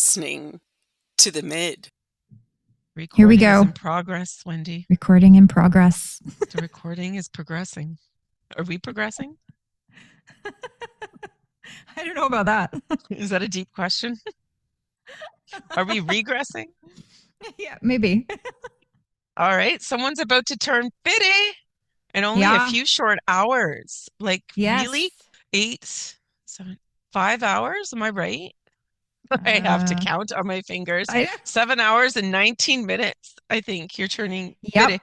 listening to the mid. Here we Recording go. is in progress, Wendy. Recording in progress. The recording is progressing. Are we progressing? I don't know about that. Is that a deep question? Are we regressing? Yeah, maybe. All right. Someone's about to turn 50 in only a few short hours. Like, really? 8, 7, 5 hours? Am I right? I have to count on my fingers. 7 hours and 19 minutes. I think you're turning 50.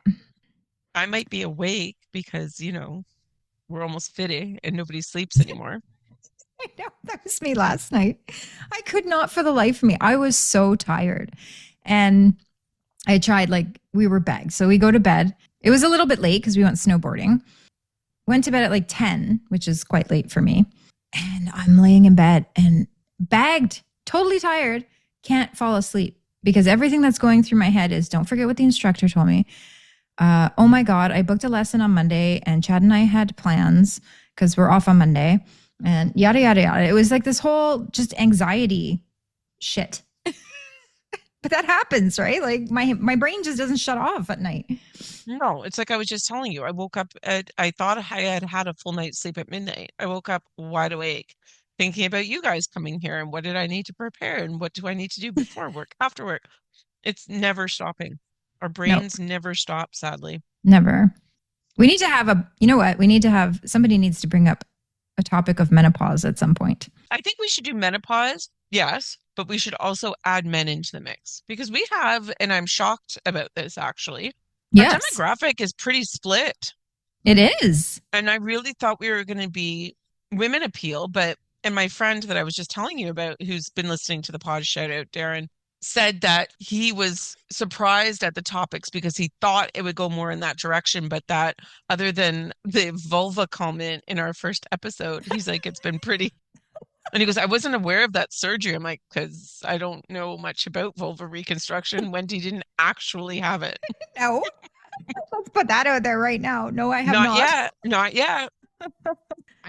I might be awake because, we're almost 50 and nobody sleeps anymore. I know. That was me last night. I could not for the life of me. I was so tired. And I tried, we were bagged. So we go to bed. It was a little bit late because we went snowboarding. Went to bed at 10, which is quite late for me. And I'm laying in bed and bagged, totally tired, can't fall asleep because everything that's going through my head is, don't forget what the instructor told me. Oh my God, I booked a lesson on Monday and Chad and I had plans because we're off on Monday and yada, yada, yada. It was like this whole just anxiety shit. But that happens, right? Like my brain just doesn't shut off at night. No, it's like I was just telling you. I woke up I thought I had a full night's sleep at midnight. I woke up wide awake thinking about you guys coming here and what did I need to prepare and what do I need to do before work, after work. It's never stopping. Our brains never stop, sadly. Never. We need to have somebody needs to bring up a topic of menopause at some point. I think we should do menopause, yes, but we should also add men into the mix because we have, and I'm shocked about this actually, our demographic is pretty split. It is. And I really thought we were going to be women appeal, and my friend that I was just telling you about, who's been listening to the pod, shout out Darren, said that he was surprised at the topics because he thought it would go more in that direction, but that other than the vulva comment in our first episode, he's like, it's been pretty. And he goes, I wasn't aware of that surgery. I'm like, because I don't know much about vulva reconstruction. Wendy didn't actually have it. No. Let's put that out there right now. No, I have not. Not yet.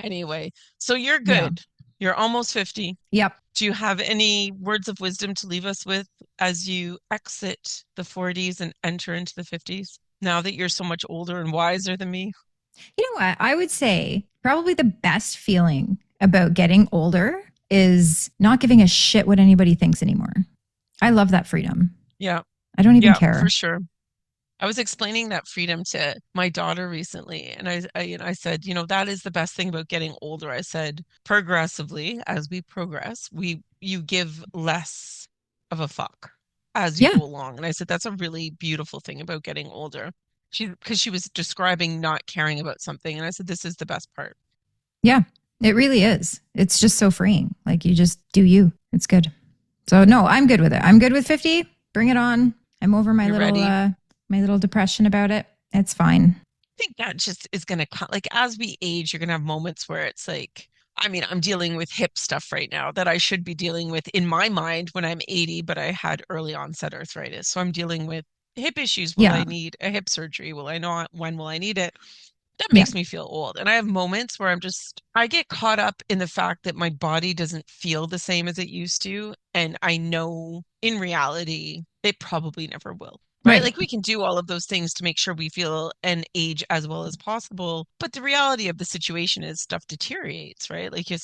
Anyway, so you're good. Yeah. You're almost 50. Yep. Do you have any words of wisdom to leave us with as you exit the 40s and enter into the 50s? Now that you're so much older and wiser than me. You know what? I would say probably the best feeling about getting older is not giving a shit what anybody thinks anymore. I love that freedom. Yeah. I don't even care. For sure. I was explaining that freedom to my daughter recently. And I said, that is the best thing about getting older. I said, progressively, as we progress, you give less of a fuck as you go along. And I said, that's a really beautiful thing about getting older. Because she was describing not caring about something. And I said, this is the best part. Yeah, it really is. It's just so freeing. Like you just do you. It's good. So no, I'm good with it. I'm good with 50. Bring it on. I'm over my little depression about it. It's fine. I think that just is going to come. Like as we age, you're going to have moments where it's like, I'm dealing with hip stuff right now that I should be dealing with in my mind when I'm 80, but I had early onset arthritis. So I'm dealing with hip issues. Will I need a hip surgery? Will I not? When will I need it? That makes me feel old. And I have moments where I get caught up in the fact that my body doesn't feel the same as it used to. And I know in reality, it probably never will. Right? Like we can do all of those things to make sure we feel and age as well as possible. But the reality of the situation is stuff deteriorates, right? Like you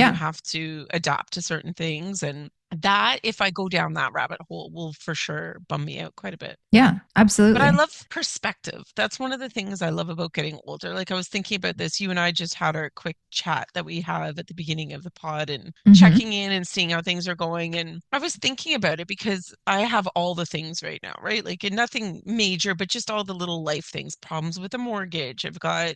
have to adapt to certain things. And that, if I go down that rabbit hole, will for sure bum me out quite a bit. Yeah, absolutely. But I love perspective. That's one of the things I love about getting older. Like I was thinking about this. You and I just had our quick chat that we have at the beginning of the pod and checking in and seeing how things are going. And I was thinking about it because I have all the things right now, right? Like nothing major, but just all the little life things, problems with a mortgage. I've got,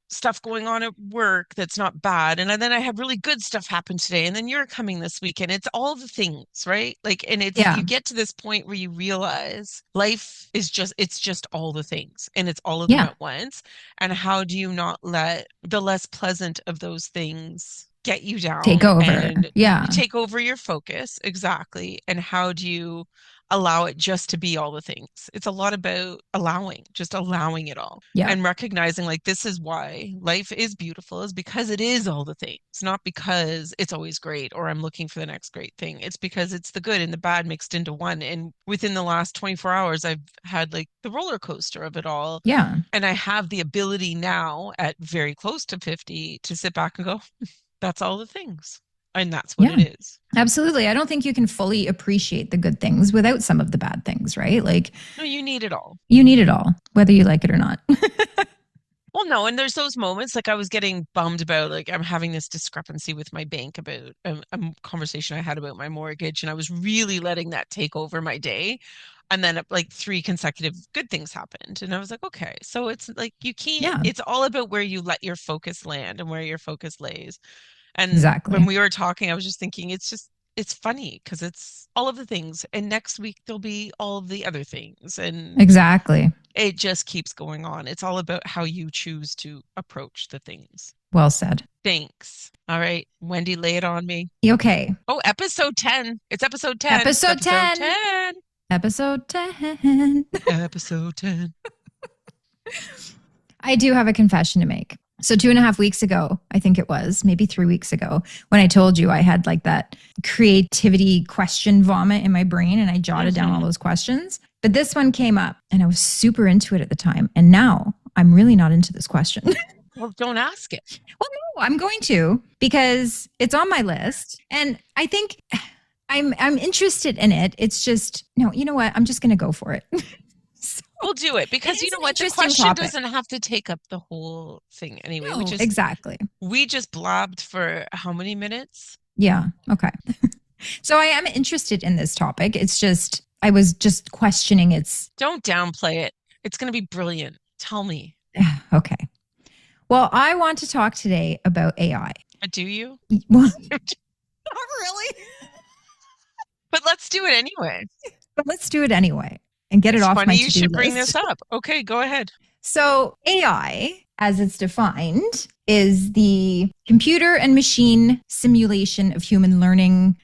stuff going on at work that's not bad. And then I had really good stuff happen today. And then you're coming this weekend. It's all the things, right? Like, and you get to this point where you realize life is just all the things and it's all of them at once. And how do you not let the less pleasant of those things get you down? Take over. And take over your focus. Exactly. And how do you allow it just to be all the things. It's a lot about allowing, just allowing it all Yeah. and recognizing like this is why life is beautiful is because it is all the things, not because it's always great or I'm looking for the next great thing. It's because it's the good and the bad mixed into one. And within the last 24 hours, I've had like the roller coaster of it all. Yeah. And I have the ability now at very close to 50 to sit back and go, that's all the things. And that's what it Yeah. is. Absolutely. I don't think you can fully appreciate the good things without some of the bad things, right? Like No, you need it all. you need it all, whether you like it or not. Well, no, and there's those moments like I was getting bummed about like I'm having this discrepancy with my bank about conversation I had about my mortgage, and I was really letting that take over my day. And then like three consecutive good things happened. And I was like, okay, so it's like you can't, Yeah, it's all about where you let your focus land and where your focus lays. And when exactly. we were talking, I was just thinking it's funny because it's all of the things. And next week there'll be all of the other things. And Exactly. it just keeps going on. It's all about how you choose to approach the things. Well said. Thanks. All right, Wendy, lay it on me. Okay. Oh, episode 10. It's episode 10. It's Episode episode 10. 10. Episode 10. Episode 10. I do have a confession to make. So 2.5 weeks ago, I think it was, maybe 3 weeks ago, when I told you I had like that creativity question vomit in my brain and I jotted down all those questions. But this one came up and I was super into it at the time. And now I'm really not into this question. Well, don't ask it. Well, no, I'm going to because it's on my list. And I think I'm interested in it. It's just, no, you know what? I'm just going to go for it. So, We'll do it because you it's know an what? The interesting question topic. doesn't have to take up the whole thing anyway. No, exactly. We just blabbed for how many minutes? Yeah. Okay. So I am interested in this topic. It's just, I was just questioning its. Don't downplay it. It's going to be brilliant. Tell me. Okay. Well, I want to talk today about AI. Do you? Well, not really. But let's do it anyway. But let's do it anyway and get it It's off funny my you to-do should bring list. this up. Okay, go ahead. So AI, as it's defined, is the computer and machine simulation of human learning,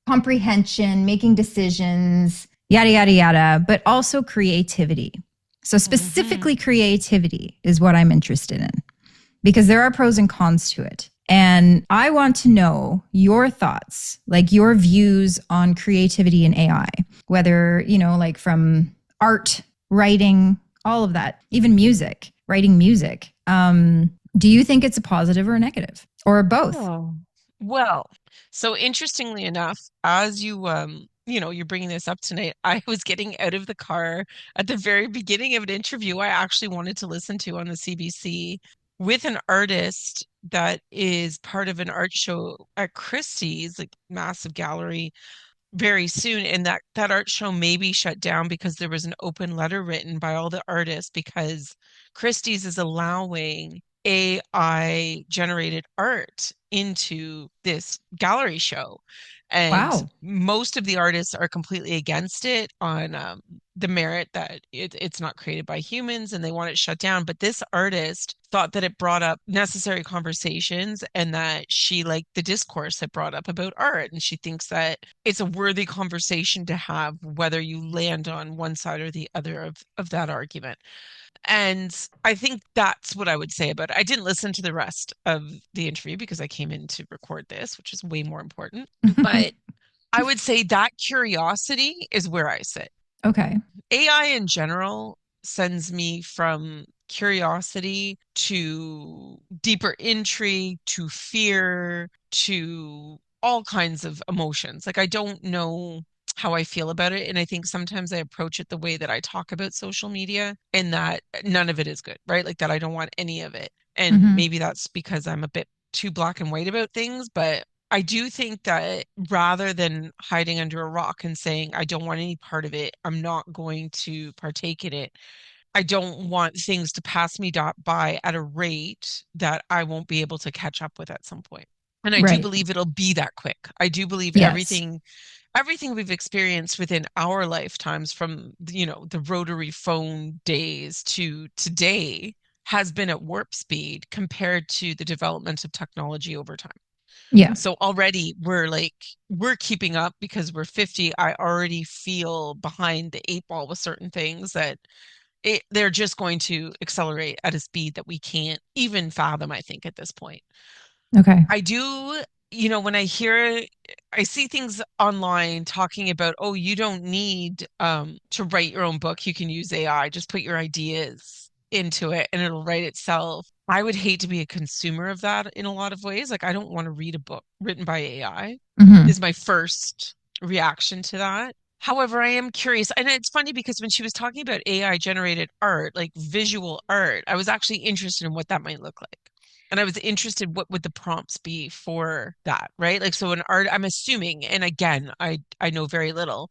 comprehension, making decisions, yada, yada, yada, but also creativity. So specifically creativity is what I'm interested in because there are pros and cons to it. And I want to know your thoughts, like your views on creativity in AI, whether, you know, like from art, writing, all of that, even music, writing music. Do you think it's a positive or a negative or both? Oh, well, so interestingly enough, as you're bringing this up tonight, I was getting out of the car at the very beginning of an interview I actually wanted to listen to on the CBC with an artist that is part of an art show at Christie's, like massive gallery very soon, and that art show may be shut down because there was an open letter written by all the artists because Christie's is allowing AI generated art into this gallery show. And Wow. most of the artists are completely against it on the merit that it's not created by humans and they want it shut down. But this artist thought that it brought up necessary conversations and that she liked the discourse it brought up about art. And she thinks that it's a worthy conversation to have, whether you land on one side or the other of that argument. And I think that's what I would say about it. I didn't listen to the rest of the interview because I came in to record this, which is way more important. But I would say that curiosity is where I sit. Okay. AI in general sends me from curiosity to deeper intrigue to fear to all kinds of emotions. Like I don't know how I feel about it. And I think sometimes I approach it the way that I talk about social media and that none of it is good, right? Like that I don't want any of it. And maybe that's because I'm a bit too black and white about things, but I do think that rather than hiding under a rock and saying, I don't want any part of it, I'm not going to partake in it. I don't want things to pass me by at a rate that I won't be able to catch up with at some point. And I do Right. believe it'll be that quick. I do believe Yes. everything we've experienced within our lifetimes from, the rotary phone days to today has been at warp speed compared to the development of technology over time. Yeah. So already we're keeping up because we're 50. I already feel behind the eight ball with certain things that they're just going to accelerate at a speed that we can't even fathom, I think, at this point. Okay. I do, when I see things online talking about, oh, you don't need to write your own book. You can use AI. Just put your ideas into it and it'll write itself. I would hate to be a consumer of that in a lot of ways. Like, I don't want to read a book written by AI, Hmm. is my first reaction to that. However, I am curious. And it's funny because when she was talking about AI generated art, like visual art, I was actually interested in what that might look like. And I was interested, what would the prompts be for that, right? Like, so an art, I'm assuming, and again, I know very little,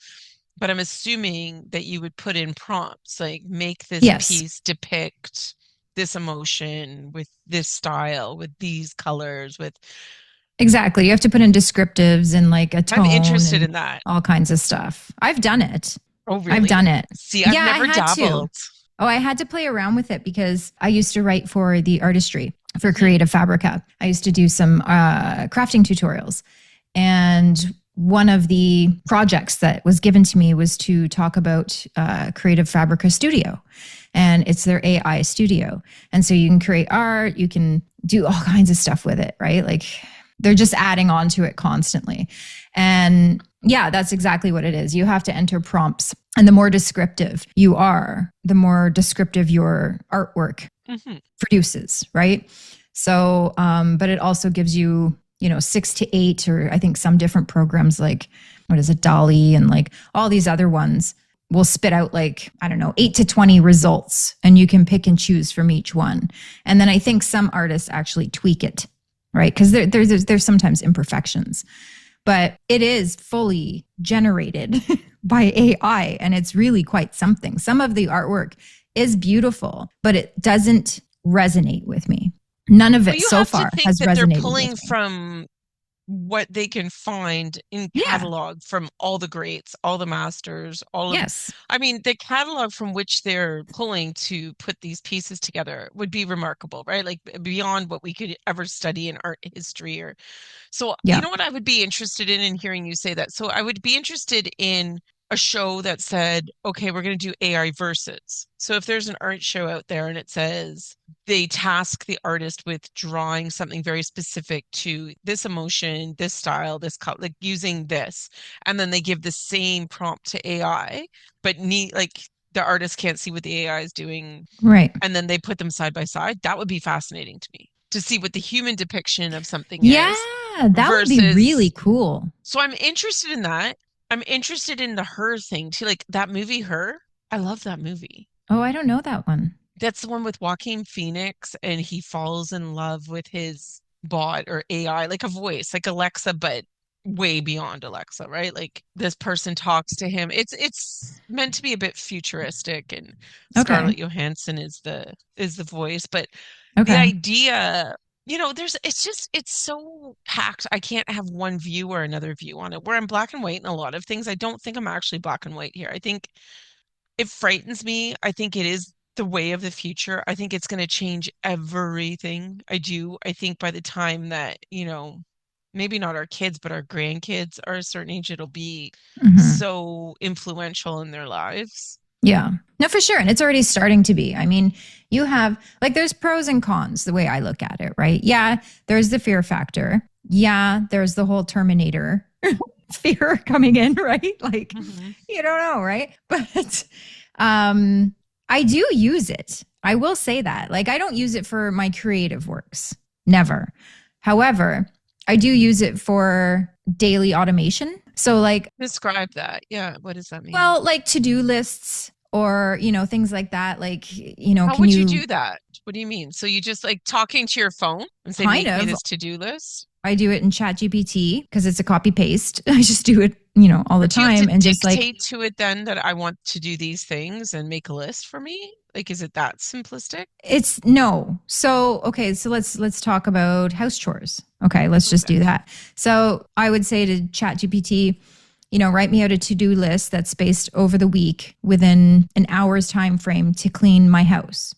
but I'm assuming that you would put in prompts like make this Yes. piece depict this emotion with this style, with these colors, with Exactly. You have to put in descriptives and like a I'm tone interested and in that. all kinds of stuff. I've done it. Oh, I've really? done it. See, I've Yeah, I never had to. dabbled. Oh, I had to play around with it because I used to write for the artistry for Hmm. Creative Fabrica. I used to do some crafting tutorials. And one of the projects that was given to me was to talk about Creative Fabrica Studio. And it's their AI studio. And so you can create art, you can do all kinds of stuff with it, right? Like they're just adding on to it constantly. And yeah, that's exactly what it is. You have to enter prompts. And the more descriptive you are, the more descriptive your artwork Hmm. produces, right? So, but it also gives you, 6 to 8, or I think some different programs like, what is it, Dolly and like all these other ones will spit out like, I don't know, 8 to 20 results, and you can pick and choose from each one. And then I think some artists actually tweak it, right? Because there's sometimes imperfections, but it is fully generated by AI, and it's really quite something. Some of the artwork is beautiful, but it doesn't resonate with me. None of Well, it you so have to far think has that they're resonated with pulling me. from what they can find in Yeah. catalog from all the greats, all the masters, Yes. I mean, the catalog from which they're pulling to put these pieces together would be remarkable, right? Like beyond what we could ever study in art history or so, you Yeah. know what I would be interested in hearing you say that. So I would be interested in a show that said, okay, we're going to do AI versus. So if there's an art show out there and it says they task the artist with drawing something very specific to this emotion, this style, this color, like using this, and then they give the same prompt to AI, but like the artist can't see what the AI is doing, Right. and then they put them side by side. That would be fascinating to me to see what the human depiction of something Yeah. is That would be really versus. cool. So I'm interested in that. I'm interested in the Her thing too, like that movie Her. I love that movie. Oh, I don't know that one. That's the one with Joaquin Phoenix, and he falls in love with his bot or AI, like a voice, like Alexa, but way beyond Alexa, right? Like this person talks to him. It's meant to be a bit futuristic, and Okay. Scarlett Johansson is the voice, but the Okay. idea, there's it's so packed. I can't have one view or another view on it. Where I'm black and white in a lot of things, I don't think I'm actually black and white here. I think it frightens me. I think it is the way of the future. I think it's going to change everything. I do. I think by the time that, maybe not our kids, but our grandkids are a certain age, it'll be Hmm. so influential in their lives. Yeah. No, for sure. And it's already starting to be. I mean, you have like there's pros and cons the way I look at it, right? Yeah, there's the fear factor. Yeah, there's the whole Terminator fear coming in, right? Like Hmm. you don't know, right? But I do use it. I will say that. Like I don't use it for my creative works. Never. However, I do use it for daily automation. So like Describe that. Yeah. What does that mean? well, like to-do lists or, things like that. Like, How can would you you do that? What do you mean? So you just like talking to your phone and say, kind make me of, this to-do list? I do it in Chat GPT because it's a copy paste. I just do it, all the But do you have to time and just like, dictate to it then that I want to do these things and make a list for me? Like, is it that simplistic? it's no. So, okay, so let's talk about house chores. Okay, let's just Okay. do that. So, I would say to Chat GPT, write me out a to-do list that's spaced over the week within an hour's time frame to clean my house.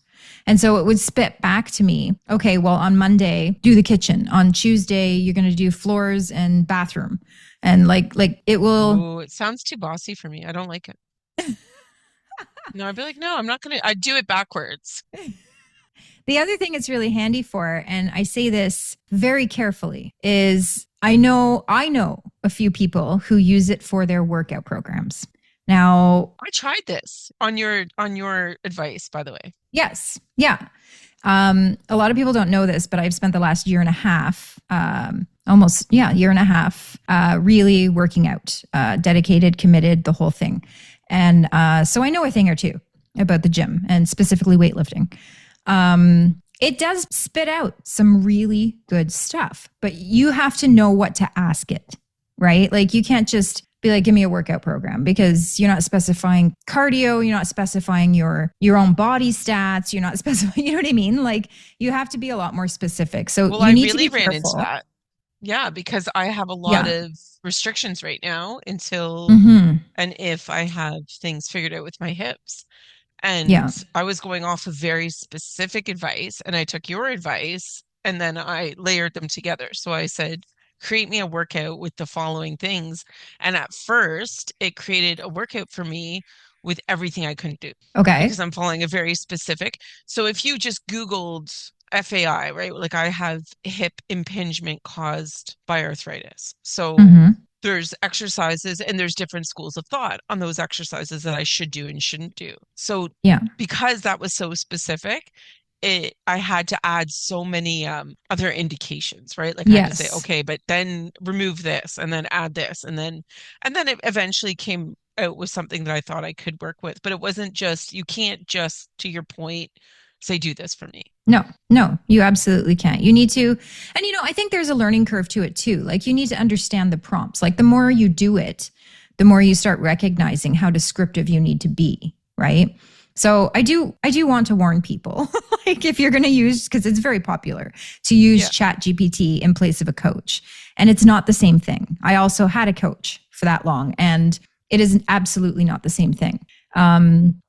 And so it would spit back to me, okay, well, on Monday, do the kitchen. On Tuesday, you're going to do floors and bathroom. And like it will. Oh, it sounds too bossy for me. I don't like it. No, I'd be like, no, I'm not gonna. I'd do it backwards. The other thing it's really handy for, and I say this very carefully, is I know a few people who use it for their workout programs. Now, I tried this on your advice, by the way. yes, yeah. A lot of people don't know this, but I've spent the last year and a half, year and a half, really working out, dedicated, committed, the whole thing. And so I know a thing or two about the gym and specifically weightlifting. It does spit out some really good stuff, but you have to know what to ask it, right? Like you can't just be like, give me a workout program, because you're not specifying cardio. You're not specifying your own body stats. You're not specifying, you know what I mean? Like you have to be a lot more specific. So Well, you I need really to be ran into careful. that. Yeah, because I have a lot Yeah. of restrictions right now until Mm-hmm. and if I have things figured out with my hips. And Yeah. I was going off of very specific advice, and I took your advice and then I layered them together. So I said, create me a workout with the following things. And at first, it created a workout for me with everything I couldn't do Okay. because I'm following a very specific. So if you just Googled FAI, right? Like I have hip impingement caused by arthritis. So Mm-hmm. there's exercises and there's different schools of thought on those exercises that I should do and shouldn't do. So Yeah. because that was so specific, I had to add so many other indications, right? Like I had to say, Yes. okay, but then remove this and then add this and then it eventually came out with something that I thought I could work with. But it wasn't just, you can't just, to your point, say do this for me. No, you absolutely can't. You need to, and I think there's a learning curve to it too. Like you need to understand the prompts. Like the more you do it, the more you start recognizing how descriptive you need to be, right? So I do want to warn people, like if you're going to use, because it's very popular to use Yeah. Chat GPT in place of a coach, and it's not the same thing. I also had a coach for that long, and it is absolutely not the same thing.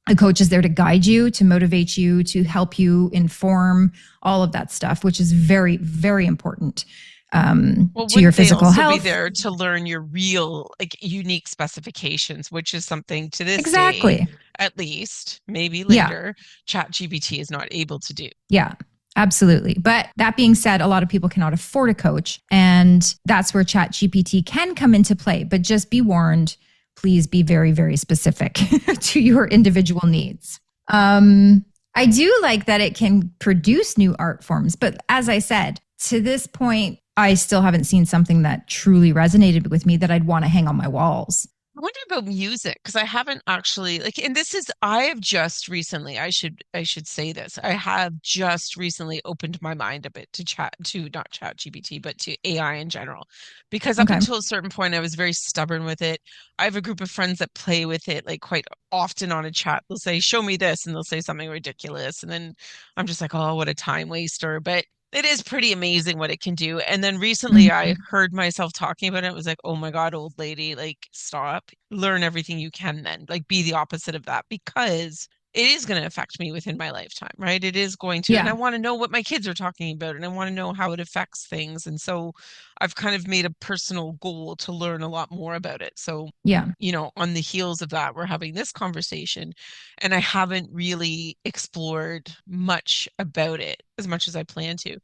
A coach is there to guide you, to motivate you, to help you inform all of that stuff, which is very, very important Well, to your wouldn't they physical also be health. there to learn your real, like unique specifications, which is something to this day, Exactly. at least, maybe Yeah. later, ChatGPT is not able to do. Yeah. Absolutely. But that being said, a lot of people cannot afford a coach. And that's where Chat GPT can come into play. But just be warned, please be very, very specific to your individual needs. I do like that it can produce new art forms. But as I said, to this point, I still haven't seen something that truly resonated with me that I'd want to hang on my walls. I wonder about music because I haven't actually like, and this is I have just recently, I should say this. I have just recently opened my mind a bit to not chat GPT, but to AI in general. Because up Okay. until a certain point, I was very stubborn with it. I have a group of friends that play with it like quite often on a chat. They'll say, show me this, and they'll say something ridiculous. And then I'm just like, oh, what a time waster. But it is pretty amazing what it can do. And then recently I Mhm. heard myself talking about it. It was like, oh my God, old lady, like stop, learn everything you can then, like be the opposite of that because it is going to affect me within my lifetime, right? It is going to, and I Yeah. want to know what my kids are talking about and I want to know how it affects things. And so I've kind of made a personal goal to learn a lot more about it. So Yeah. on the heels of that, we're having this conversation, and I haven't really explored much about it as much as I plan to.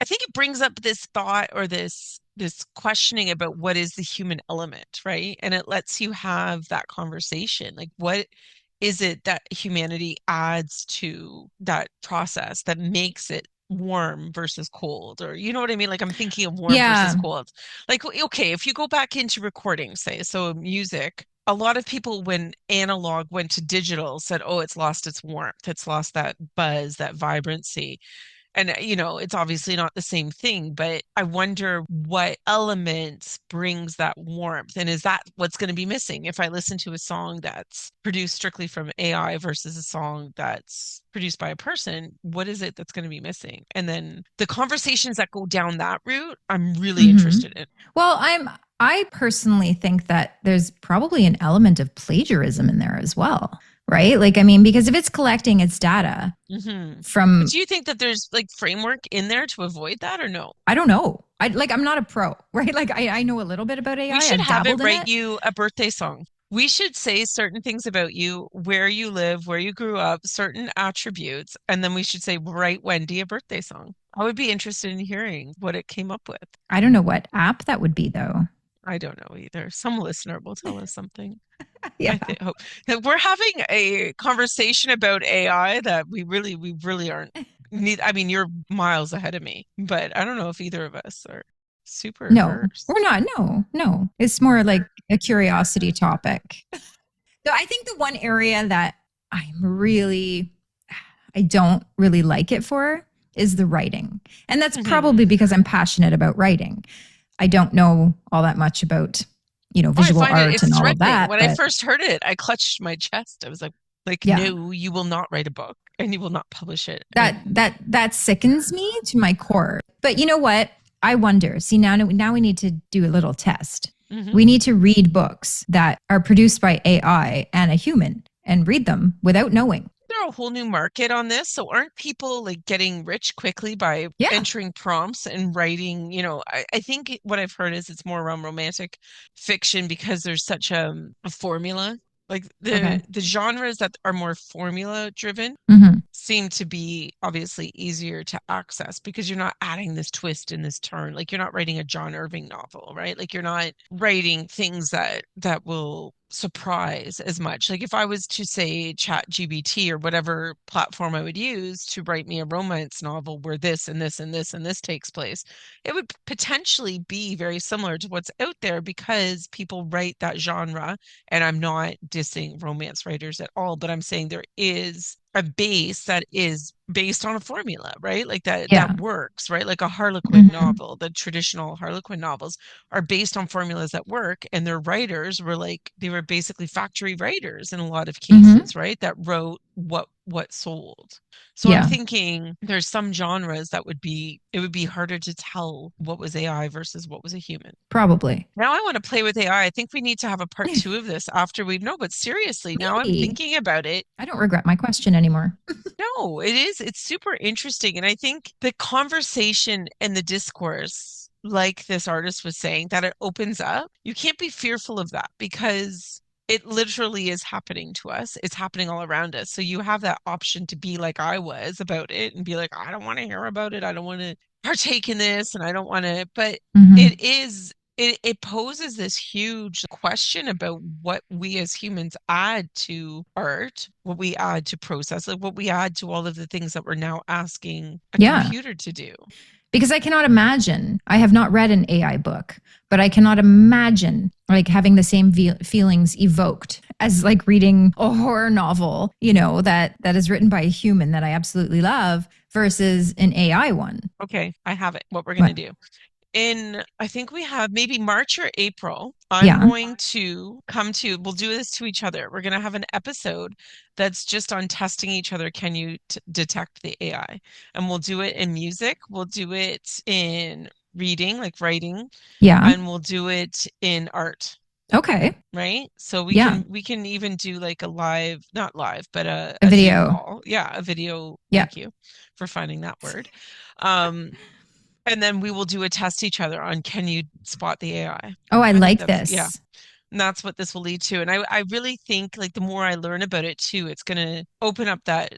I think it brings up this thought or this questioning about what is the human element, right? And it lets you have that conversation. Like what is it that humanity adds to that process that makes it warm versus cold? Or you know what I mean? Like I'm thinking of warm versus Yeah. cold. Like okay, if you go back into recording, say, so music, a lot of people when analog went to digital said, oh, it's lost its warmth, it's lost that buzz, that vibrancy. And, it's obviously not the same thing, but I wonder what elements brings that warmth. And is that what's going to be missing if I listen to a song that's produced strictly from AI versus a song that's produced by a person? What is it that's going to be missing? And then the conversations that go down that route, I'm really Hmm. interested in. Well, I personally think that there's probably an element of plagiarism in there as well, right? Like, I mean, because if it's collecting its data Hmm. But from, do you think that there's like framework in there to avoid that or no? I don't know. I'm not a pro, right? Like, I know a little bit about We AI. should I've have it dabbled in write it. you a birthday song. We should say certain things about you, where you live, where you grew up, certain attributes, and then we should say, write Wendy a birthday song. I would be interested in hearing what it came up with. I don't know what app that would be though. I don't know either. Some listener will tell us something. Yeah. I think hope that we're having a conversation about AI that we really aren't. Need, I mean, you're miles ahead of me, but I don't know if either of us are super No, we're versed. not. No, no. It's more like a curiosity topic. So I think the one area that I don't really like it for is the writing. And that's Hmm. probably because I'm passionate about writing. I don't know all that much about, Oh, I visual find it art it's and all of threatening. that, When I but first heard it, I clutched my chest. I was like, yeah, no, you will not write a book and you will not publish it. And that sickens me to my core. But you know what? I wonder. See, now we need to do a little test. mhm. We need to read books that are produced by AI and a human and read them without knowing. There a whole new market on this? So aren't people like getting rich quickly by Yeah. entering prompts and writing? I think what I've heard is it's more around romantic fiction because there's such a formula. Like Okay. the genres that are more formula driven Hmm. seem to be obviously easier to access because you're not adding this twist and this turn. Like you're not writing a John Irving novel, right? Like you're not writing things that will surprise as much. Like if I was to say chat GBT or whatever platform I would use to write me a romance novel where this and this and this and this takes place, it would potentially be very similar to what's out there because people write that genre. And I'm not dissing romance writers at all, but I'm saying there is a base that is based on a formula, right? Like that Yeah. works, right? Like a Harlequin Hmm. novel, the traditional Harlequin novels are based on formulas that work, and their writers were like they were basically factory writers in a lot of Hmm. cases, right? That wrote what sold. So I'm Yeah. thinking there's some genres that it would be harder to tell what was AI versus what was a human. Probably. Now I want to play with AI. I think we need to have a part two of this after we know, but seriously, now I'm Maybe. thinking about it. I don't regret my question anymore. No, it is. It's super interesting. And I think the conversation and the discourse, like this artist was saying, that it opens up, you can't be fearful of that because it literally is happening to us. It's happening all around us. So you have that option to be like I was about it and be like, I don't want to hear about it. I don't want to partake in this and I don't want to, but Hmm. it is it poses this huge question about what we as humans add to art, what we add to process, like what we add to all of the things that we're now asking a Yeah. computer to do. Because I cannot imagine, I have not read an AI book, but I cannot imagine like having the same feelings evoked as like reading a horror novel, that is written by a human that I absolutely love versus an AI one. Okay, I have it. What we're going to But do. I think we have maybe March or April. I'm yeah. going to we'll do this to each other. We're going to have an episode that's just on testing each other. Can you detect the AI? And we'll do it in music. We'll do it in reading, like writing, Yeah. and we'll do it in art, Okay. right? So Yeah. we can even do like a live, not live, but A a Zoom video. call. Yeah, a video. Yeah. Thank you for finding that word. Um, and then we will do a test each other on can you spot the AI? Oh, I I think like that's yeah. this. And that's what this will lead to. And I really think like the more I learn about it too, it's gonna open up that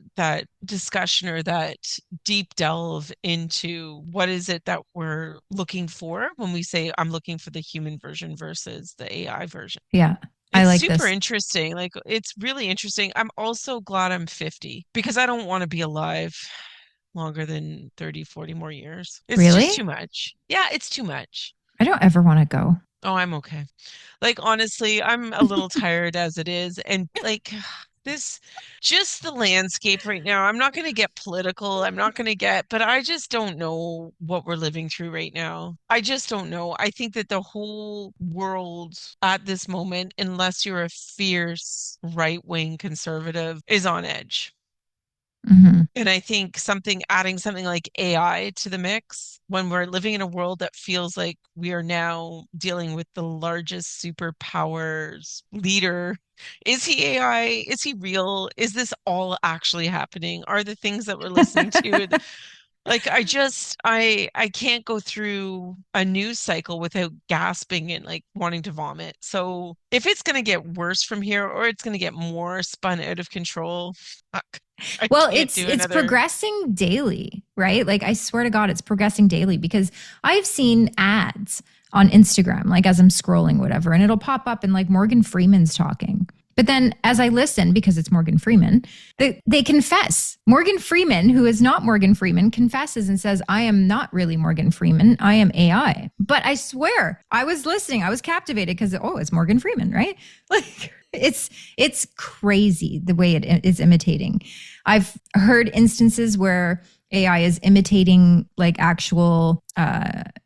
discussion or that deep delve into what is it that we're looking for when we say I'm looking for the human version versus the AI version. Yeah. I It's like super this. interesting. Like it's really interesting. I'm also glad I'm 50 because I don't want to be alive longer than 30, 40 more years. It's just Really? too much. Yeah, it's too much. I don't ever want to go. Oh, I'm okay. Like honestly, I'm a little tired as it is and like this just the landscape right now. I'm not going to get political. I'm not going to get, but I just don't know what we're living through right now. I just don't know. I think that the whole world at this moment, unless you're a fierce right-wing conservative, is on edge. Hmm. And I think adding something like AI to the mix when we're living in a world that feels like we are now dealing with the largest superpowers leader. Is he AI? Is he real? Is this all actually happening? Are the things that we're listening to like I can't go through a news cycle without gasping and like wanting to vomit. So if it's gonna get worse from here or it's gonna get more spun out of control, fuck, I Well, can't do it's another. progressing daily, right? Like I swear to God, it's progressing daily because I've seen ads on Instagram, like as I'm scrolling, whatever, and it'll pop up and like Morgan Freeman's talking. But then as I listen, because it's Morgan Freeman, they confess. Morgan Freeman, who is not Morgan Freeman, confesses and says, I am not really Morgan Freeman. I am AI. But I swear, I was listening. I was captivated because, oh, it's Morgan Freeman, right? Like it's crazy the way it is imitating. I've heard instances where AI is imitating like actual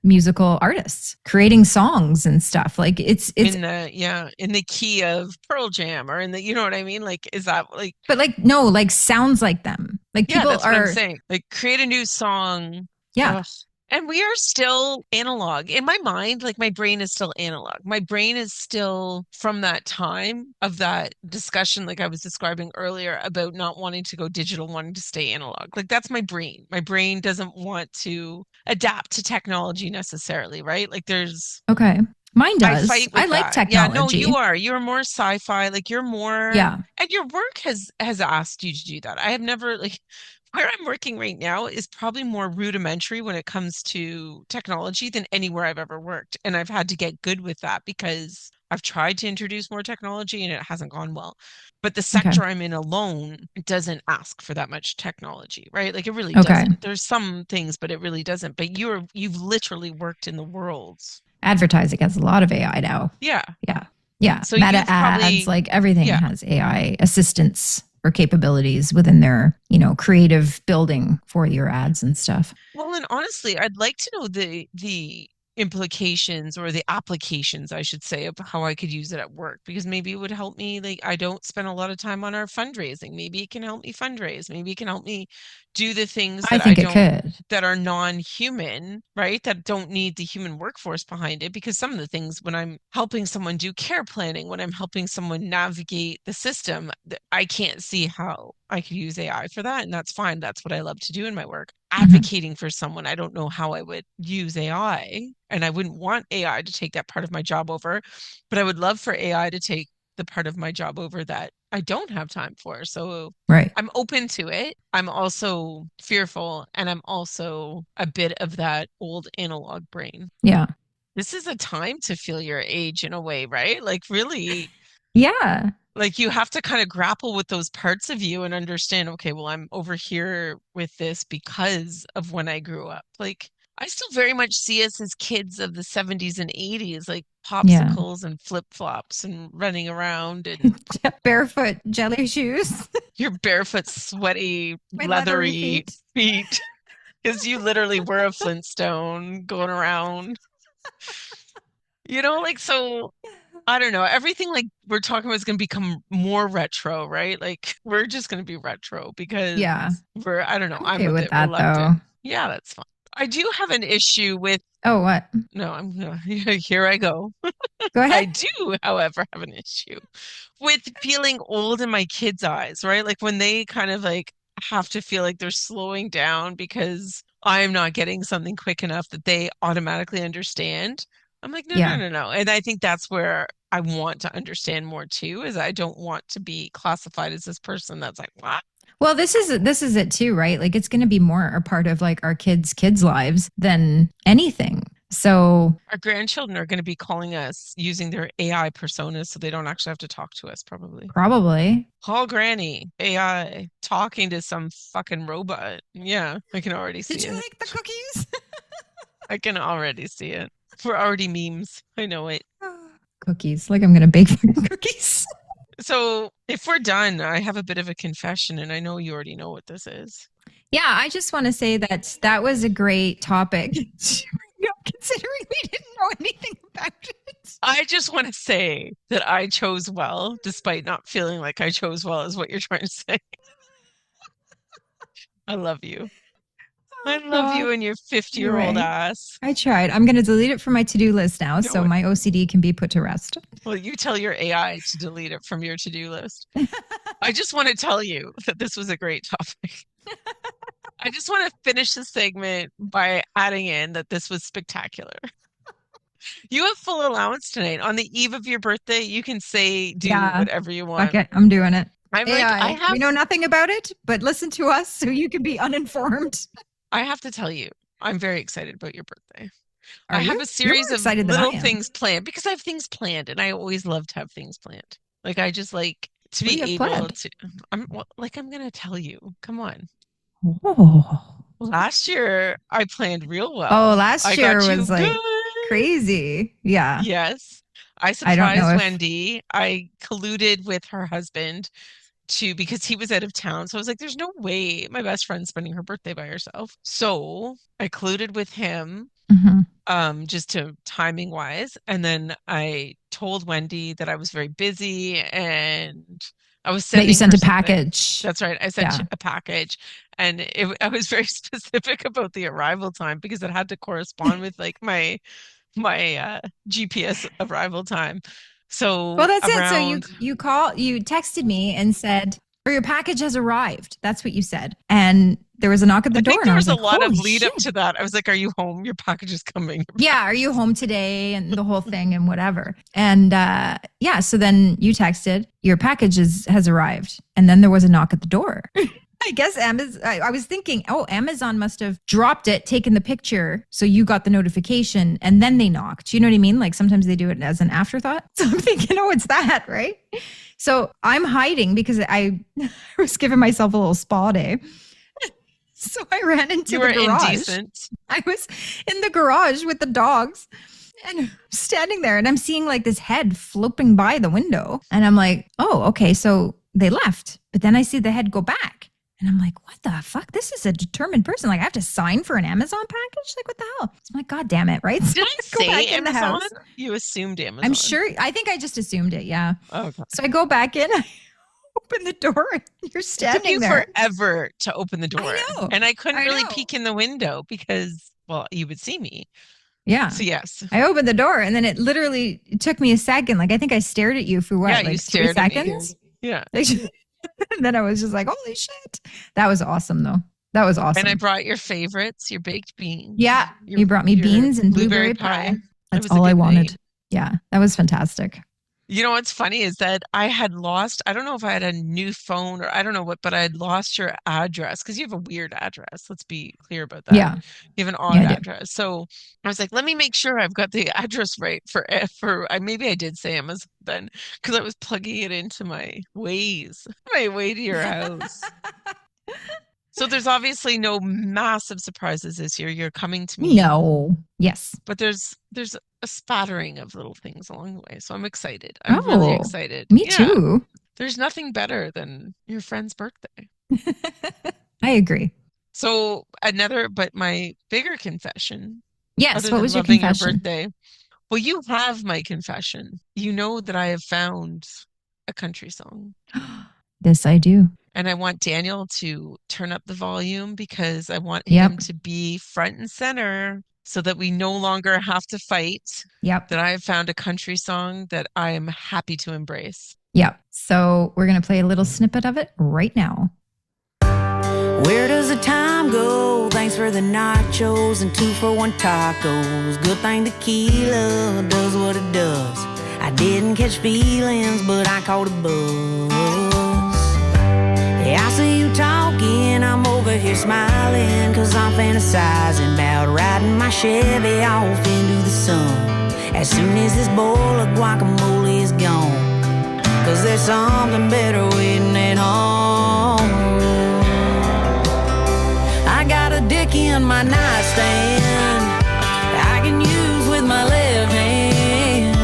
musical artists, creating songs and stuff. Like it's In the key of Pearl Jam or in the, you know what I mean? Like, is that like, but like no, like sounds like them. Like yeah, people that's what I'm are, saying. Like, create a new song. yeah, Ugh. And we are still analog. In my mind, like my brain is still analog. My brain is still from that time of that discussion, like I was describing earlier, about not wanting to go digital, wanting to stay analog. Like that's my brain. My brain doesn't want to adapt to technology necessarily, right? Like there's, okay. Mine I does. fight I with like that. Yeah, no, technology. you are. You're more sci-fi. Like you're more, Yeah. and your work has asked you to do that. I have never like where I'm working right now is probably more rudimentary when it comes to technology than anywhere I've ever worked. And I've had to get good with that because I've tried to introduce more technology and it hasn't gone well. But the Okay. sector I'm in alone doesn't ask for that much technology, right? Like it really Okay. doesn't. There's some things, but it really doesn't. But you've literally worked in the worlds. Advertising has a lot of AI now. Yeah. Yeah. Yeah. So Meta you've ads, probably, like everything yeah. has AI assistance or capabilities within their, creative building for your ads and stuff. Well, and honestly, I'd like to know the implications or the applications, I should say, of how I could use it at work because maybe it would help me. Like, I don't spend a lot of time on our fundraising. Maybe it can help me fundraise. Maybe it can help me do the things I that I think it don't could. that are non-human, right? That don't need the human workforce behind it. Because some of the things when I'm helping someone do care planning, when I'm helping someone navigate the system, I can't see how I could use AI for that. And that's fine. That's what I love to do in my work. Mhm. Advocating for someone, I don't know how I would use AI. And I wouldn't want AI to take that part of my job over, but I would love for AI to take the part of my job over that I don't have time for. So Right. I'm open to it. I'm also fearful, and I'm also a bit of that old analog brain. Yeah. This is a time to feel your age in a way, right? Like, really, Yeah. like you have to kind of grapple with those parts of you and understand, okay, well, I'm over here with this because of when I grew up. Like, I still very much see us as kids of the 70s and 80s, like Yeah. popsicles and flip-flops and running around and Barefoot jelly shoes, your barefoot, sweaty, my leathery leathery feet. feet. Because you literally were a Flintstone going around. Like so I don't know. Everything like we're talking about is going to become more retro, right? Like we're just going to be retro because Yeah. I don't know, I'm I'm okay a with bit that though. reluctant. Yeah, that's fine. I do have an issue with, Oh, what? no, here I go. Go I ahead. do, however, have an issue with feeling old in my kids' eyes, right? Like when they kind of like have to feel like they're slowing down because I'm not getting something quick enough that they automatically understand. I'm like, no, no, Yeah. no, no. And I think that's where I want to understand more too, is I don't want to be classified as this person that's like, what? Well, this is it too, right? Like it's going to be more a part of like our kids' lives than anything. So Our grandchildren are going to be calling us using their AI personas so they don't actually have to talk to us, probably. probably. Call Granny, AI, talking to some fucking robot. Yeah, I can already see Did you it. like the cookies? I can already see it. We're already memes. I know it. Cookies. Like I'm going to bake cookies. So if we're done, I have a bit of a confession, and I know you already know what this is. Yeah, I just want to say that that was a great topic. Considering we didn't know anything about it. I just want to say that I chose well, despite not feeling like I chose well, is what you're trying to say. I love you. I love you and your 50-year-old Anyway, ass. I tried. I'm going to delete it from my to-do list now, so No, my OCD can be put to rest. well, you tell your AI to delete it from your to-do list. I just want to tell you that this was a great topic. I just want to finish the segment by adding in that this was spectacular. You have full allowance tonight. On the eve of your birthday, you can do whatever you want. Fuck it. I'm doing it. I'm AI. like, We know nothing about it, but listen to us so you can be uninformed. I have to tell you, I'm very excited about your birthday. Are I have you? a series You're of excited than I little am. things planned because I have things planned and I always love to have things planned. Like I just like to What do be you have able planned? to I'm going to tell you. Come on. Oh. Last year I planned real well. Oh, I last got year you was like good. crazy. Yeah. Yes. I I don't know surprised if Wendy. I colluded with her husband because he was out of town. So I was like, there's no way my best friend's spending her birthday by herself. So I colluded with him, Mhm. just to timing wise. And then I told Wendy that I was very busy and I was that you sending sent her a something. package. That's right. I sent Yeah. a package and I was very specific about the arrival time because it had to correspond with like my GPS arrival time. So Well, that's it. So around you texted me and said, "Or your package has arrived." That's what you said. And there was a knock at the I door, think and there I was was a like, lot of "Holy lead up shit!" to that. I was like, "Are you home? Your package is coming." Yeah, are you home today? And the whole thing and whatever. And yeah, so then you texted, "Your package has arrived," and then there was a knock at the door. I guess Amazon. I was thinking, oh, Amazon must have dropped it, taken the picture, so you got the notification, and then they knocked. You know what I mean? Like sometimes they do it as an afterthought. So I'm thinking, oh, it's that, right? So I'm hiding because I was giving myself a little spa day. So I ran into You the were garage. indecent. I was in the garage with the dogs and I'm standing there and I'm seeing like this head floating by the window. And I'm like, oh, okay. So they left. But then I see the head go back. And I'm like, what the fuck? This is a determined person. Like, I have to sign for an Amazon package? Like, what the hell? I'm like, God damn it, right? So Did I go say back in the Amazon? house. You assumed Amazon. I'm sure. I think I just assumed it. Yeah. Okay. So I go back in. I open the door. And you're It took standing you there. forever to open the door. I know. And I couldn't really know. peek in the window because, well, you would see me. Yeah. So yes. I opened the door and then it took me a second. Like I think I stared at you for what? Yeah, like you 3 stared at me. seconds? Yeah. And then I was just like, holy shit. That was awesome though. That was awesome. And I brought your favorites, your baked beans. Yeah. You brought me your beans and blueberry pie. That's It was a all I good wanted. night. Yeah. That was fantastic. You know what's funny is that I don't know if I had a new phone or I don't know what, but I had lost your address because you have a weird address. Let's be clear about that. Yeah. You have an odd address. So I was like, let me make sure I've got the address right maybe I did say Amazon then because I was plugging it into my way to your house. So there's obviously no massive surprises this year. You're coming to me. No. Yes. But there's a spattering of little things along the way. So I'm excited. I'm really excited. Me too. There's nothing better than your friend's birthday. I agree. So my bigger confession. Yes. What was your confession? Your birthday. Well, you have my confession. You know that I have found a country song. This I do. And I want Daniel to turn up the volume because I want him to be front and center so that we no longer have to fight. Yep. That I have found a country song that I am happy to embrace. Yep. So we're going to play a little snippet of it right now. Where does the time go? Thanks for the nachos and 2-for-1 tacos. Good thing tequila does what it does. I didn't catch feelings, but I caught a buzz. Yeah, I see you talking, I'm over here smiling, 'cause I'm fantasizing about riding my Chevy off into the sun as soon as this bowl of guacamole is gone, 'cause there's something better waiting at home. I got a dick in my nightstand I can use with my left hand.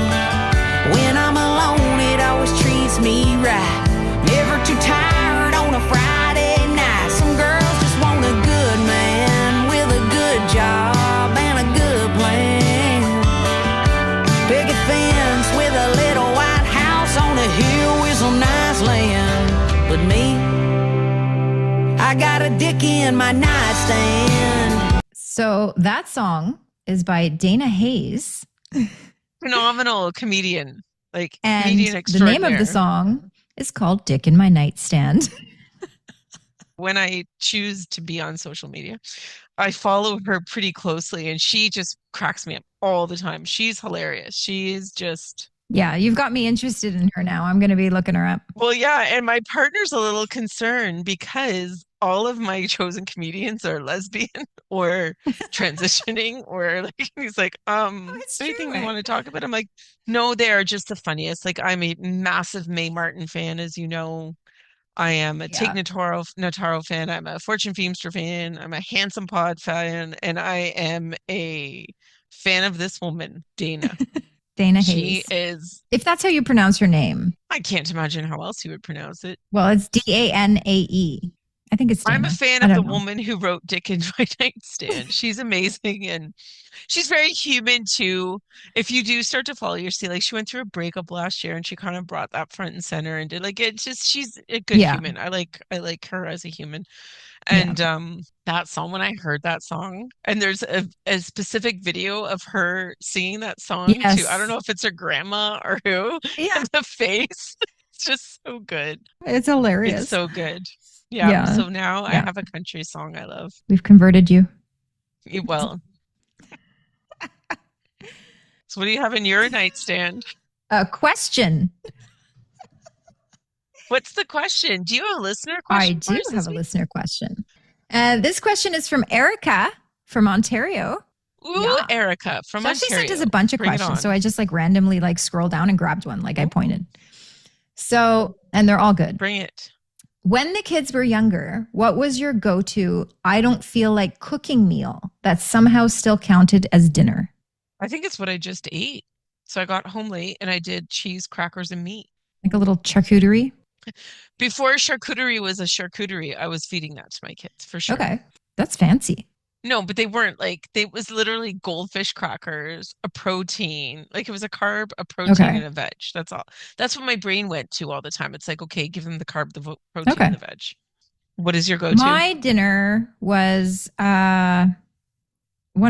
When I'm alone it always treats me right, never too tired on a Friday night. Some girls just want a good man with a good job and a good plan. Picket fence with a little white house on a hill with some nice land. But me, I got a got a dick in my nightstand. So that song is by Danae Hays. Phenomenal comedian. Like And comedian the extraordinaire. name of the song is called Dick in My Nightstand. When I choose to be on social media, I follow her pretty closely and she just cracks me up all the time. She's hilarious. She is just... Yeah, you've got me interested in her now. I'm going to be looking her up. Well, yeah, and my partner's a little concerned because all of my chosen comedians are lesbian or transitioning or like he's like, it's anything true. we want to talk about? I'm like, no, they are just the funniest. Like I'm a massive Mae Martin fan, as you know. I am a Tig Notaro fan. I'm a Fortune Feimster fan. I'm a Handsome Pod fan, and I am a fan of this woman, Dana. Dana She Hays. is... If that's how you pronounce her name. I can't imagine how else you would pronounce it. Well, it's Danae. I think it's Dana. I'm a fan of the woman who wrote Dick in My Nightstand. She's amazing and she's very human too. If you do start to follow, you see like she went through a breakup last year and she kind of brought that front and center and did like it just she's a good human. I like her as a human. And that song, when I heard that song, and there's a specific video of her singing that song to, I don't know if it's her grandma or who, and the face, it's just so good. It's hilarious. It's so good. Yeah. So now I have a country song I love. We've converted you. Well. So what do you have in your nightstand? A question. What's the question? Do you have a listener question? I do have a listener question. This question is from Erica from Ontario. Ooh, Erica from Ontario. She sent us a bunch of questions. So I just like randomly like scrolled down and grabbed one, like I pointed. So, and they're all good. Bring it. When the kids were younger, what was your go-to I don't feel like cooking meal that somehow still counted as dinner? I think it's what I just ate. So I got home late and I did cheese, crackers, and meat. Like a little charcuterie? Before charcuterie was a charcuterie, I was feeding that to my kids for sure. Okay. That's fancy. No, but they weren't like, they was literally goldfish crackers, a protein, like it was a carb, a protein, and a veg. That's all. That's what my brain went to all the time. It's like, okay, give them the carb, the protein, and the veg. What is your go-to? My dinner was one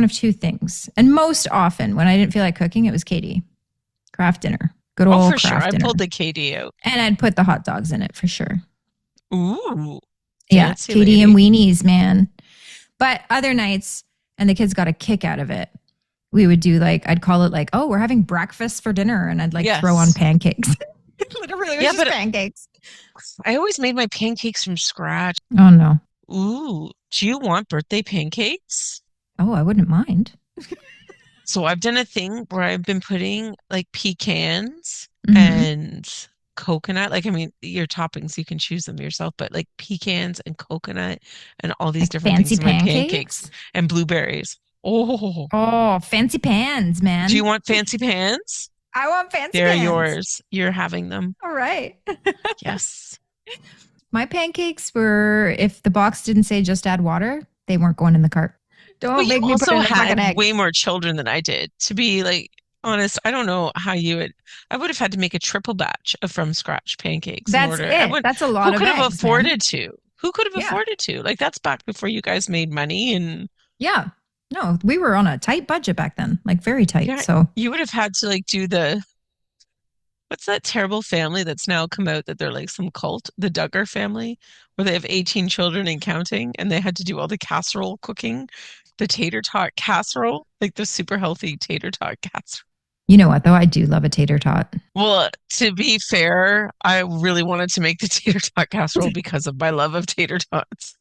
of two things. And most often when I didn't feel like cooking, it was Katie. Craft dinner. Good old for sure. craft dinner. I pulled the Katie out. And I'd put the hot dogs in it for sure. Ooh. Yeah, Katie and weenies, man. But other nights, and the kids got a kick out of it, we would do like, I'd call it like, oh, we're having breakfast for dinner. And I'd like throw on pancakes. Literally, it was just pancakes. I always made my pancakes from scratch. Oh, no. Ooh, do you want birthday pancakes? Oh, I wouldn't mind. So I've done a thing where I've been putting like pecans and coconut. Like, I mean, your toppings, you can choose them yourself, but like pecans and coconut and all these different things in my pancakes and blueberries. Oh, fancy pans, man. Do you want fancy pans? I want fancy pans. They're yours. You're having them. All right. Yes. My pancakes were, if the box didn't say just add water, they weren't going in the cart. Don't make me put it in the fucking egg. Way more children than I did. To be like honest, I don't know how you would. I would have had to make a triple batch of from scratch pancakes. That's it. That's a lot of eggs. Who could have afforded to? Who could have afforded to? Like that's back before you guys made money and. Yeah. No, we were on a tight budget back then, like very tight. Yeah, so you would have had to like do the. What's that terrible family that's now come out that they're like some cult, the Duggar family, where they have 18 children and counting, and they had to do all the casserole cooking, the tater tot casserole, like the super healthy tater tot casserole. You know what, though? I do love a tater tot. Well, to be fair, I really wanted to make the tater tot casserole because of my love of tater tots.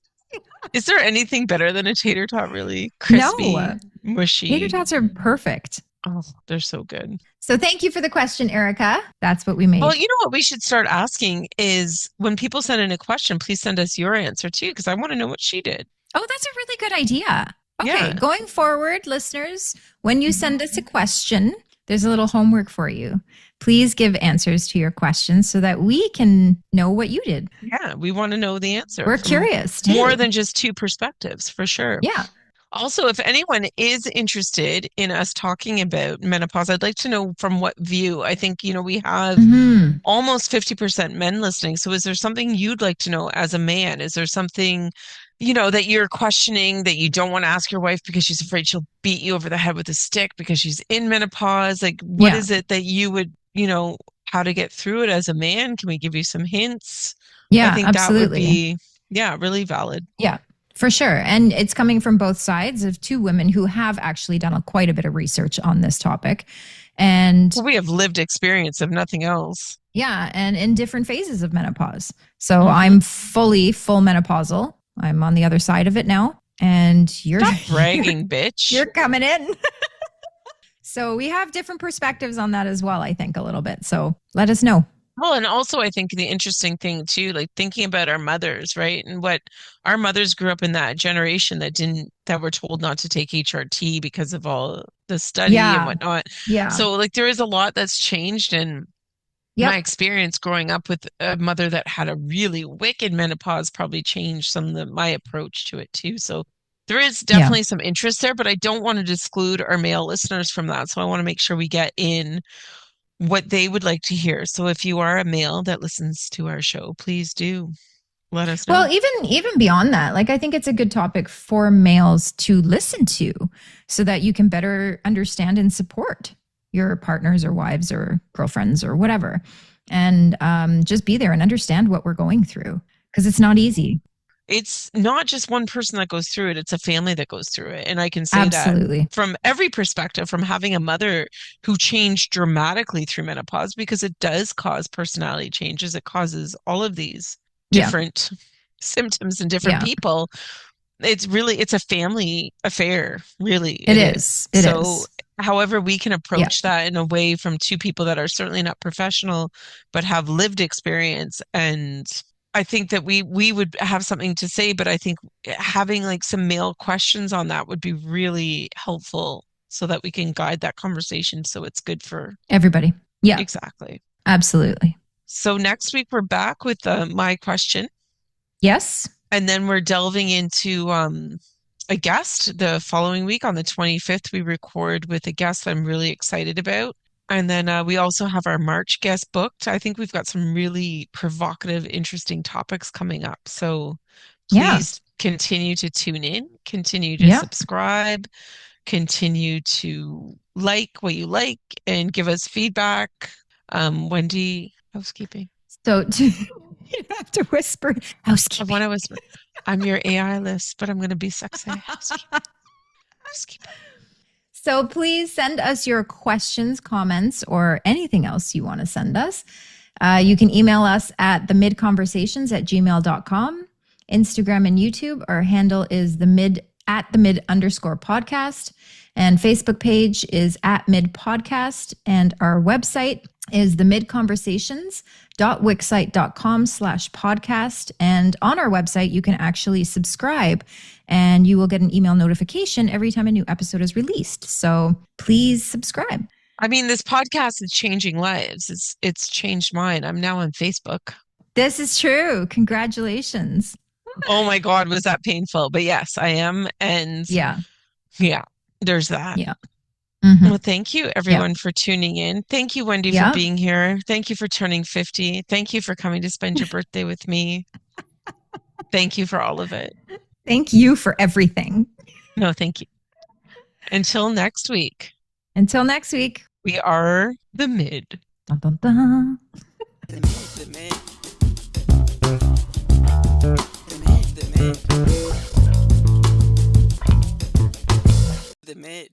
Is there anything better than a tater tot, really? Crispy, mushy. Tater tots are perfect. Oh, they're so good. So thank you for the question, Erica. That's what we made. Well, you know what we should start asking is when people send in a question, please send us your answer too, because I want to know what she did. Oh, that's a really good idea. Okay, going forward, listeners, when you send us a question, there's a little homework for you. Please give answers to your questions so that we can know what you did. Yeah, we want to know the answer. We're curious too. More than just two perspectives, for sure. Yeah. Also, if anyone is interested in us talking about menopause, I'd like to know from what view. I think, we have almost 50% men listening. So is there something you'd like to know as a man? Is there something that you're questioning, that you don't want to ask your wife because she's afraid she'll beat you over the head with a stick because she's in menopause. Like, what Yeah. is it that you would, how to get through it as a man? Can we give you some hints? I Yeah, think that would absolutely. be, really valid. Yeah, for sure. And it's coming from both sides of two women who have actually done quite a bit of research on this topic. And Well, we have lived experience of nothing else. yeah, and in different phases of menopause. So Mhm. I'm full menopausal. I'm on the other side of it now. And you're Stop bragging, bitch. You're coming in. So we have different perspectives on that as well, I think, a little bit. So let us know. Well, and also I think the interesting thing too, like thinking about our mothers, right? And what our mothers grew up in that generation that were told not to take HRT because of all the study and Yeah. whatnot. Yeah. So like there is a lot that's changed, and Yep. my experience growing up with a mother that had a really wicked menopause probably changed some of my approach to it too. So there is definitely some interest there, but I don't want to exclude our male listeners from that. So I want to make sure we get in what they would like to hear. So if you are a male that listens to our show, please do let us know. Well, even beyond that, like I think it's a good topic for males to listen to so that you can better understand and support your partners or wives or girlfriends or whatever. And just be there and understand what we're going through because it's not easy. It's not just one person that goes through it, it's a family that goes through it. And I can say Absolutely. that from every perspective, from having a mother who changed dramatically through menopause, because it does cause personality changes. It causes all of these different symptoms in different people. It's a family affair, really. It is. It is. However we can approach that in a way from two people that are certainly not professional, but have lived experience. And I think that we would have something to say, but I think having like some male questions on that would be really helpful so that we can guide that conversation so it's good for everybody. Yeah. Exactly. Absolutely. So next week we're back with my question. Yes. And then we're delving into a guest. The following week on the 25th, we record with a guest that I'm really excited about. And then we also have our March guest booked. I think we've got some really provocative, interesting topics coming up. So please continue to tune in, continue to subscribe, continue to like what you like, and give us feedback. Wendy, housekeeping. So you have to whisper housekeeping. I want to whisper. I'm your AI list, but I'm going to be sexy. Housekeeping. So please send us your questions, comments, or anything else you want to send us. You can email us at themidconversations@gmail.com. Instagram and YouTube, our handle is @the_mid_podcast. And Facebook page is @midpodcast. And our website is themidconversations.wixsite.com/podcast. And on our website, you can actually subscribe and you will get an email notification every time a new episode is released. So please subscribe. I mean, this podcast is changing lives. It's changed mine. I'm now on Facebook. This is true. Congratulations. Oh my God, was that painful? But yes, I am. And yeah, there's that. Yeah. Mm-hmm. Well, thank you everyone for tuning in. Thank you, Wendy, for being here. Thank you for turning 50. Thank you for coming to spend your birthday with me. Thank you for all of it. Thank you for everything. No, thank you. Until next week. Until next week. We are the Mid. Dun, dun, dun. The Mid. The Mid. The Mid.